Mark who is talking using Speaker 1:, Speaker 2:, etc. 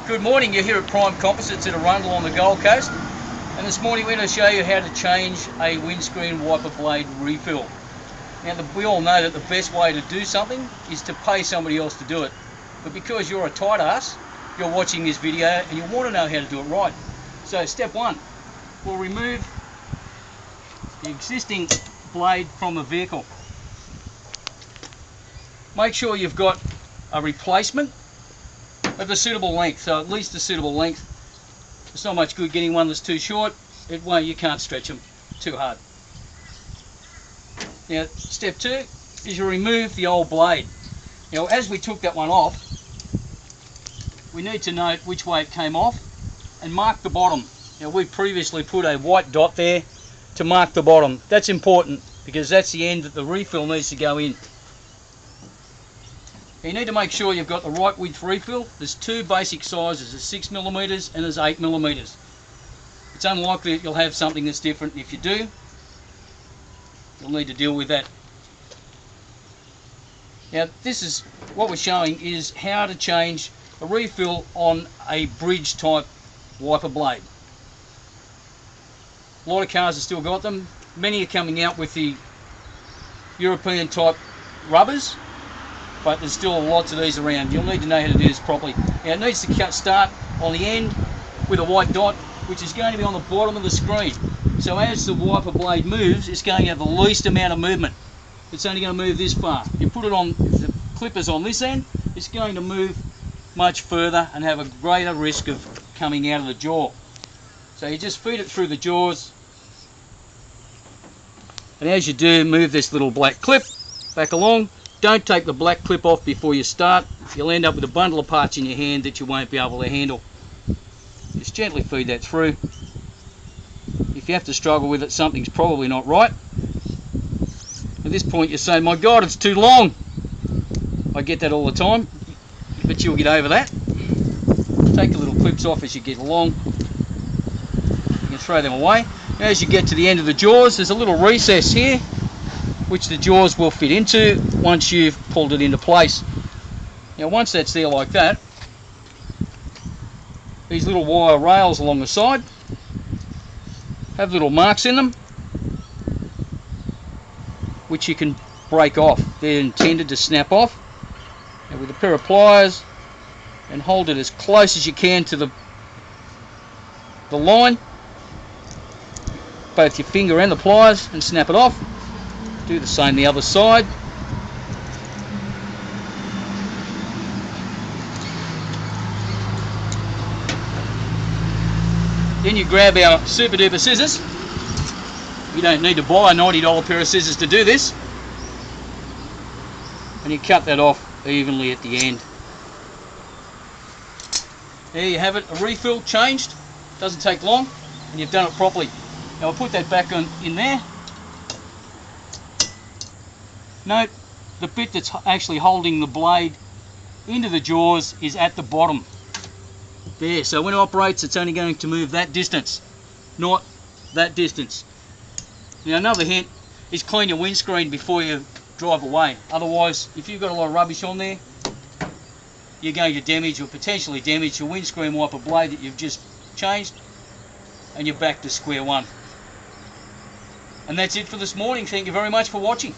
Speaker 1: Good morning, you're here at Prime Composites at Arundel on the Gold Coast, and this morning we're going to show you how to change a windscreen wiper blade refill. Now we all know that the best way to do something is to pay somebody else to do it, but because you're a tight ass, you're watching this video and you want to know how to do it right. So step one, we'll remove the existing blade from the vehicle. Make sure you've got a replacement of a suitable length, so at least a suitable length. It's not much good getting one that's too short. You can't stretch them too hard. Now step two is you remove the old blade. Now as we took that one off, we need to note which way it came off and mark the bottom. Now we previously put a white dot there to mark the bottom. That's important because that's the end that the refill needs to go in. You need to make sure you've got the right width refill. There's two basic sizes, there's 6mm and there's 8mm. It's unlikely that you'll have something that's different. If you do, you'll need to deal with that. Now this is what we're showing is how to change a refill on a bridge type wiper blade. A lot of cars have still got them. Many are coming out with the European type rubbers, but there's still lots of these around. You'll need to know how to do this properly. Now it needs to start on the end with a white dot, which is going to be on the bottom of the screen. So as the wiper blade moves, it's going to have the least amount of movement. It's only going to move this far. You put it on, if the clipper's on this end, it's going to move much further and have a greater risk of coming out of the jaw. So you just feed it through the jaws, and as you do, move this little black clip back along. Don't take the black clip off before you start. You'll end up with a bundle of parts in your hand that you won't be able to handle. Just gently feed that through. If you have to struggle with it, something's probably not right. At this point you say, my God, it's too long. I get that all the time, but you'll get over that. Take the little clips off as you get along. You can throw them away. As you get to the end of the jaws, there's a little recess here which the jaws will fit into once you've pulled it into place. Now once that's there like that, these little wire rails along the side have little marks in them which you can break off. They're intended to snap off. And with a pair of pliers, and hold it as close as you can to the line, both your finger and the pliers, and snap it off. Do the same the other side. Then you grab our super duper scissors. You don't need to buy a $90 pair of scissors to do this. And you cut that off evenly at the end. There you have it, a refill changed. Doesn't take long, and you've done it properly. Now I'll put that back in there. Note, the bit that's actually holding the blade into the jaws is at the bottom. There, so when it operates, it's only going to move that distance, not that distance. Now another hint is clean your windscreen before you drive away. Otherwise, if you've got a lot of rubbish on there, you're going to damage or potentially damage your windscreen wiper blade that you've just changed, and you're back to square one. And that's it for this morning. Thank you very much for watching.